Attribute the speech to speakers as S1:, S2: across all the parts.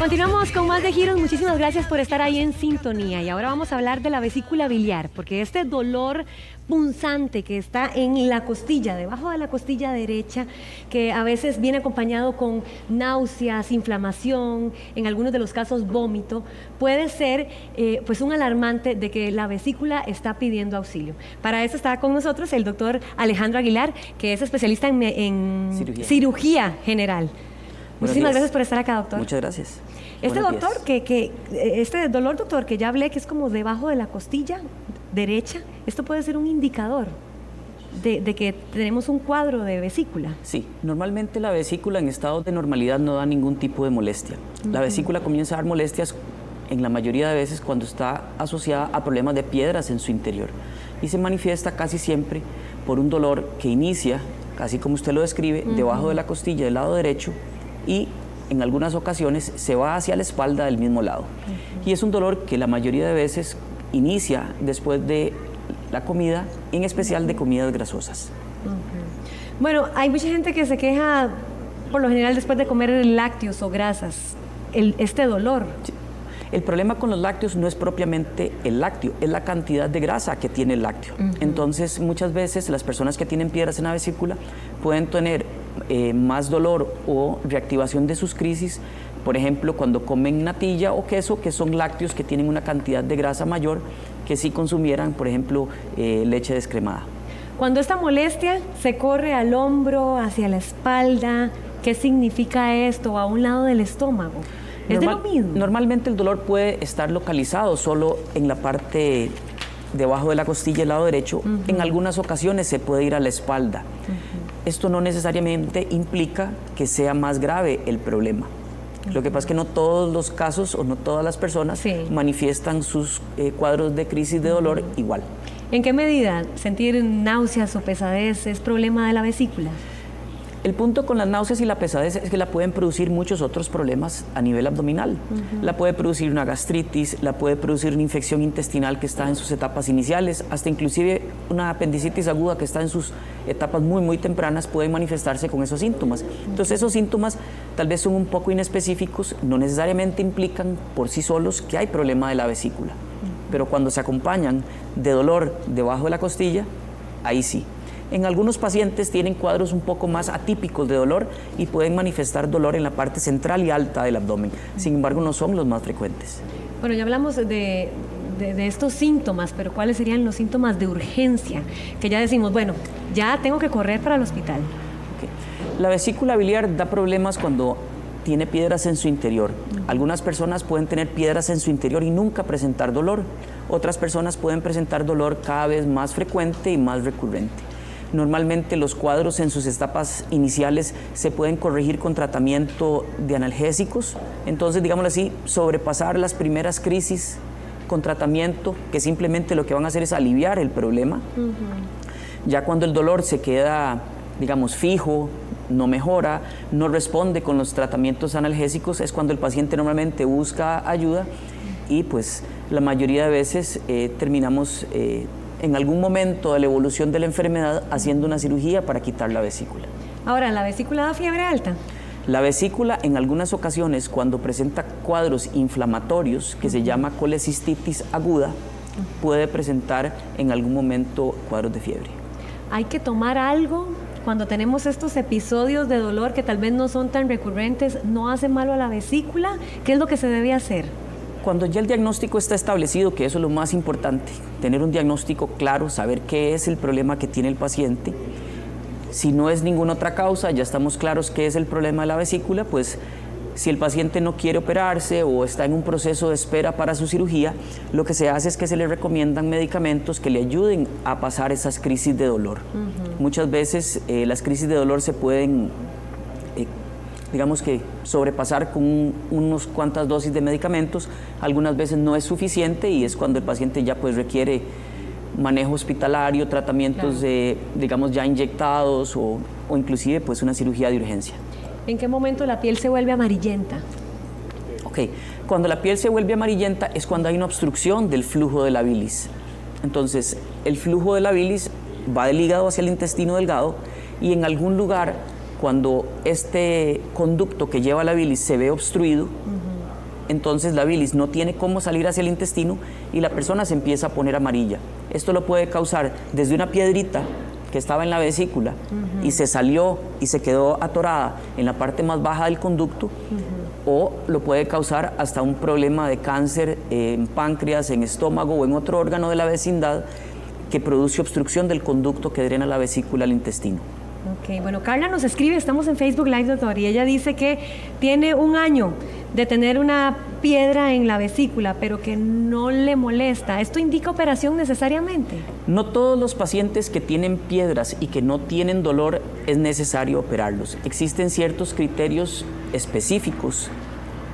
S1: Continuamos con más de Giros. Muchísimas gracias por estar ahí en sintonía. Y ahora vamos a hablar de la vesícula biliar, porque este dolor punzante que está en la costilla, debajo de la costilla derecha, que a veces viene acompañado con náuseas, inflamación, en algunos de los casos vómito, puede ser pues un alarmante de que la vesícula está pidiendo auxilio. Para eso está con nosotros el doctor Alejandro Aguilar, que es especialista en cirugía general. Muchísimas gracias por estar acá, doctor.
S2: Muchas gracias.
S1: Este dolor, doctor, que ya hablé, que es como debajo de la costilla derecha, esto puede ser un indicador de que tenemos un cuadro de vesícula.
S2: Sí, normalmente la vesícula en estado de normalidad no da ningún tipo de molestia. La vesícula comienza a dar molestias en la mayoría de veces cuando está asociada a problemas de piedras en su interior y se manifiesta casi siempre por un dolor que inicia, así como usted lo describe, debajo de la costilla del lado derecho y en algunas ocasiones se va hacia la espalda del mismo lado. Y es un dolor que la mayoría de veces inicia después de la comida, en especial de comidas grasosas.
S1: Bueno, hay mucha gente que se queja, por lo general, después de comer lácteos o grasas, este dolor.
S2: Sí. El problema con los lácteos no es propiamente el lácteo, es la cantidad de grasa que tiene el lácteo. Entonces, muchas veces las personas que tienen piedras en la vesícula pueden tener más dolor o reactivación de sus crisis, por ejemplo, cuando comen natilla o queso, que son lácteos que tienen una cantidad de grasa mayor que si consumieran, por ejemplo, leche descremada.
S1: Cuando esta molestia se corre al hombro, hacia la espalda, ¿qué significa esto? A un lado del estómago. ¿Es de lo mismo?
S2: Normalmente el dolor puede estar localizado solo en la parte debajo de la costilla del lado derecho. En algunas ocasiones se puede ir a la espalda. Esto no necesariamente implica que sea más grave el problema. Lo que pasa es que no todos los casos o no todas las personas manifiestan sus cuadros de crisis de dolor igual.
S1: ¿En qué medida sentir náuseas o pesadez es problema de la vesícula?
S2: El punto con las náuseas y la pesadez es que la pueden producir muchos otros problemas a nivel abdominal. La puede producir una gastritis, la puede producir una infección intestinal que está en sus etapas iniciales, hasta inclusive una apendicitis aguda que está en sus etapas muy tempranas puede manifestarse con esos síntomas. Entonces esos síntomas tal vez son un poco inespecíficos, no necesariamente implican por sí solos que hay problema de la vesícula, pero cuando se acompañan de dolor debajo de la costilla, ahí sí. En algunos pacientes tienen cuadros un poco más atípicos de dolor y pueden manifestar dolor en la parte central y alta del abdomen. Sin embargo, no son los más frecuentes.
S1: Bueno, ya hablamos de estos síntomas, pero ¿cuáles serían los síntomas de urgencia? Que ya decimos, bueno, ya tengo que correr para el hospital.
S2: La vesícula biliar da problemas cuando tiene piedras en su interior. Algunas personas pueden tener piedras en su interior y nunca presentar dolor. Otras personas pueden presentar dolor cada vez más frecuente y más recurrente. Normalmente los cuadros en sus etapas iniciales se pueden corregir con tratamiento de analgésicos. Entonces, digámoslo así, sobrepasar las primeras crisis con tratamiento que simplemente lo que van a hacer es aliviar el problema. Ya cuando el dolor se queda, digamos, fijo, no mejora, no responde con los tratamientos analgésicos, es cuando el paciente normalmente busca ayuda y pues la mayoría de veces terminamos en algún momento de la evolución de la enfermedad haciendo una cirugía para quitar la vesícula.
S1: Ahora, ¿la vesícula da fiebre alta?
S2: La vesícula en algunas ocasiones cuando presenta cuadros inflamatorios que se llama colecistitis aguda puede presentar en algún momento cuadros de fiebre.
S1: ¿Hay que tomar algo cuando tenemos estos episodios de dolor que tal vez no son tan recurrentes? ¿No hace malo a la vesícula? ¿Qué es lo que se debe hacer?
S2: Cuando ya el diagnóstico está establecido, que eso es lo más importante, tener un diagnóstico claro, saber qué es el problema que tiene el paciente. Si no es ninguna otra causa, ya estamos claros qué es el problema de la vesícula, pues si el paciente no quiere operarse o está en un proceso de espera para su cirugía, lo que se hace es que se le recomiendan medicamentos que le ayuden a pasar esas crisis de dolor. Muchas veces las crisis de dolor se pueden digamos que sobrepasar con unos cuantas dosis de medicamentos, algunas veces no es suficiente y es cuando el paciente ya pues requiere manejo hospitalario, tratamientos digamos ya inyectados o inclusive pues una cirugía de urgencia.
S1: ¿En qué momento la piel se vuelve amarillenta?
S2: Cuando la piel se vuelve amarillenta es cuando hay una obstrucción del flujo de la bilis. Entonces el flujo de la bilis va del hígado hacia el intestino delgado y en algún lugar cuando este conducto que lleva la bilis se ve obstruido, entonces la bilis no tiene cómo salir hacia el intestino y la persona se empieza a poner amarilla. Esto lo puede causar desde una piedrita que estaba en la vesícula y se salió y se quedó atorada en la parte más baja del conducto, o lo puede causar hasta un problema de cáncer en páncreas, en estómago o en otro órgano de la vecindad que produce obstrucción del conducto que drena la vesícula al intestino.
S1: Ok, bueno, Carla nos escribe, estamos en Facebook Live, doctor, y ella dice que tiene 1 año de tener una piedra en la vesícula, pero que no le molesta. ¿Esto indica operación necesariamente?
S2: No todos los pacientes que tienen piedras y que no tienen dolor es necesario operarlos. Existen ciertos criterios específicos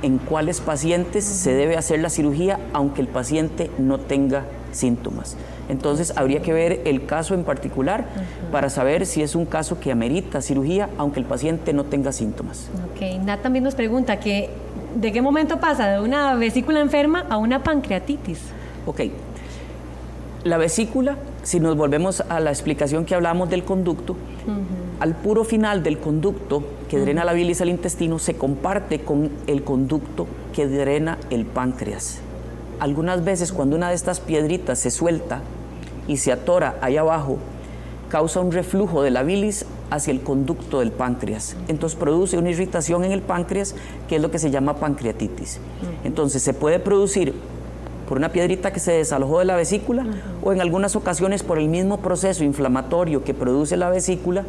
S2: en cuáles pacientes se debe hacer la cirugía aunque el paciente no tenga síntomas. Entonces habría que ver el caso en particular para saber si es un caso que amerita cirugía aunque el paciente no tenga síntomas.
S1: Ok, Nat también nos pregunta que ¿de qué momento pasa de una vesícula enferma a una pancreatitis?
S2: Ok, la vesícula, si nos volvemos a la explicación que hablamos del conducto, al puro final del conducto que drena la bilis al intestino se comparte con el conducto que drena el páncreas. Algunas veces cuando una de estas piedritas se suelta y se atora ahí abajo, causa un reflujo de la bilis hacia el conducto del páncreas. Entonces produce una irritación en el páncreas, que es lo que se llama pancreatitis. Entonces se puede producir por una piedrita que se desalojó de la vesícula o en algunas ocasiones por el mismo proceso inflamatorio que produce la vesícula,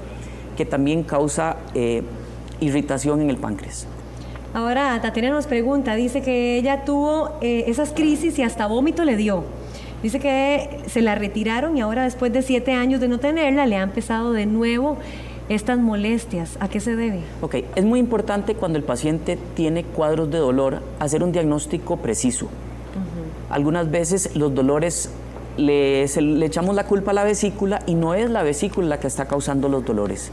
S2: que también causa irritación en el páncreas.
S1: Ahora Tatiana nos pregunta, dice que ella tuvo esas crisis y hasta vómito le dio. Dice que se la retiraron y ahora después de 7 años de no tenerla le ha empezado de nuevo estas molestias. ¿A qué se debe? Ok,
S2: es muy importante cuando el paciente tiene cuadros de dolor hacer un diagnóstico preciso. Algunas veces los dolores le echamos la culpa a la vesícula y no es la vesícula la que está causando los dolores.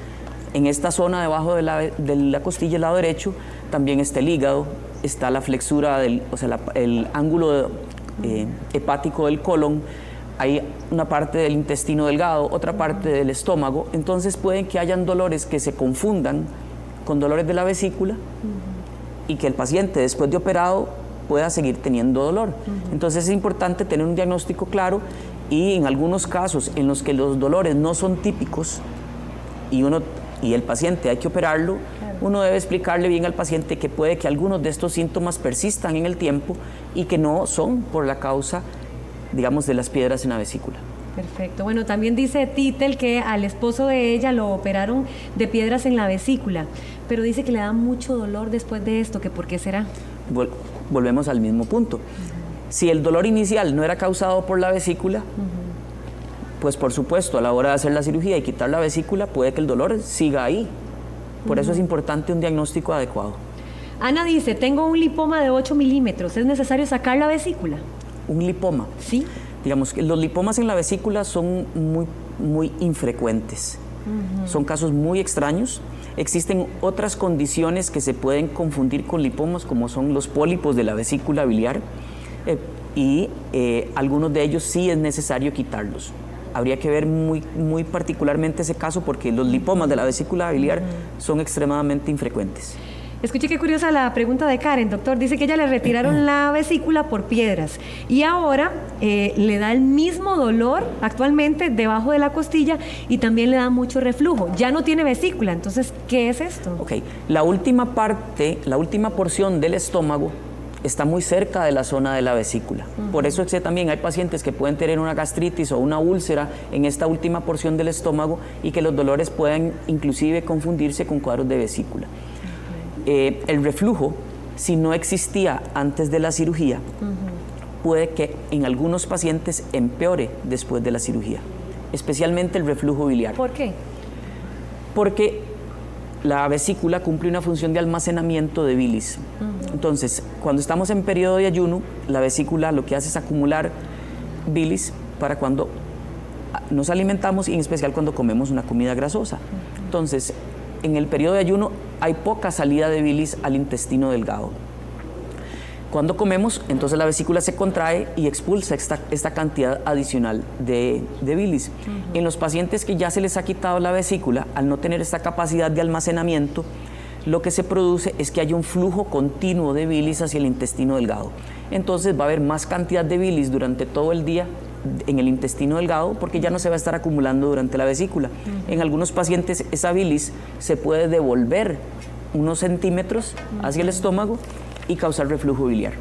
S2: En esta zona debajo de la costilla del lado derecho también está el hígado, está la flexura, el ángulo hepático del colon, hay una parte del intestino delgado, otra parte del estómago, entonces pueden que hayan dolores que se confundan con dolores de la vesícula y que el paciente después de operado pueda seguir teniendo dolor. Entonces es importante tener un diagnóstico claro y en algunos casos en los que los dolores no son típicos y el paciente hay que operarlo, uno debe explicarle bien al paciente que puede que algunos de estos síntomas persistan en el tiempo y que no son por la causa, digamos, de las piedras en la vesícula.
S1: Perfecto. Bueno, también dice Titel que al esposo de ella lo operaron de piedras en la vesícula, pero dice que le da mucho dolor después de esto, que ¿por qué será?
S2: Volvemos al mismo punto. Si el dolor inicial no era causado por la vesícula, pues por supuesto, a la hora de hacer la cirugía y quitar la vesícula, puede que el dolor siga ahí. Por eso es importante un diagnóstico adecuado.
S1: Ana dice, tengo un lipoma de 8 milímetros, ¿es necesario sacar la vesícula?
S2: ¿Un lipoma?
S1: Sí.
S2: Digamos que los lipomas en la vesícula son muy infrecuentes. Son casos muy extraños. Existen otras condiciones que se pueden confundir con lipomas, como son los pólipos de la vesícula biliar, y algunos de ellos sí es necesario quitarlos. Habría que ver muy particularmente ese caso porque los lipomas de la vesícula biliar son extremadamente infrecuentes.
S1: Escuche qué curiosa la pregunta de Karen, doctor. Dice que ella le retiraron la vesícula por piedras y ahora le da el mismo dolor actualmente debajo de la costilla y también le da mucho reflujo. Ya no tiene vesícula, entonces, ¿qué es esto? Ok,
S2: la última porción del estómago está muy cerca de la zona de la vesícula. Por eso es que también hay pacientes que pueden tener una gastritis o una úlcera en esta última porción del estómago y que los dolores pueden inclusive confundirse con cuadros de vesícula. El reflujo, si no existía antes de la cirugía, puede que en algunos pacientes empeore después de la cirugía, especialmente el reflujo biliar.
S1: ¿Por qué?
S2: Porque la vesícula cumple una función de almacenamiento de bilis. Entonces, cuando estamos en periodo de ayuno, la vesícula lo que hace es acumular bilis para cuando nos alimentamos y en especial cuando comemos una comida grasosa. Entonces, en el periodo de ayuno hay poca salida de bilis al intestino delgado. Cuando comemos, entonces la vesícula se contrae y expulsa esta cantidad adicional de bilis. En los pacientes que ya se les ha quitado la vesícula, al no tener esta capacidad de almacenamiento, lo que se produce es que hay un flujo continuo de bilis hacia el intestino delgado. Entonces va a haber más cantidad de bilis durante todo el día en el intestino delgado porque ya no se va a estar acumulando durante la vesícula. En algunos pacientes esa bilis se puede devolver unos centímetros hacia el estómago y causar reflujo biliar.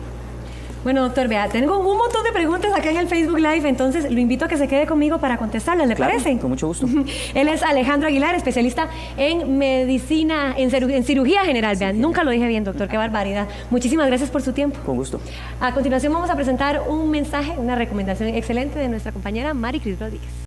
S1: Bueno, doctor, vea, tengo un montón de preguntas acá en el Facebook Live, entonces lo invito a que se quede conmigo para contestarlas, ¿le parece?
S2: Con mucho gusto.
S1: Él es Alejandro Aguilar, especialista en medicina, en cirugía general. Vean, nunca lo dije bien, doctor, qué barbaridad. Muchísimas gracias por su tiempo.
S2: Con gusto.
S1: A continuación vamos a presentar un mensaje, una recomendación excelente de nuestra compañera Mari Cris Rodríguez.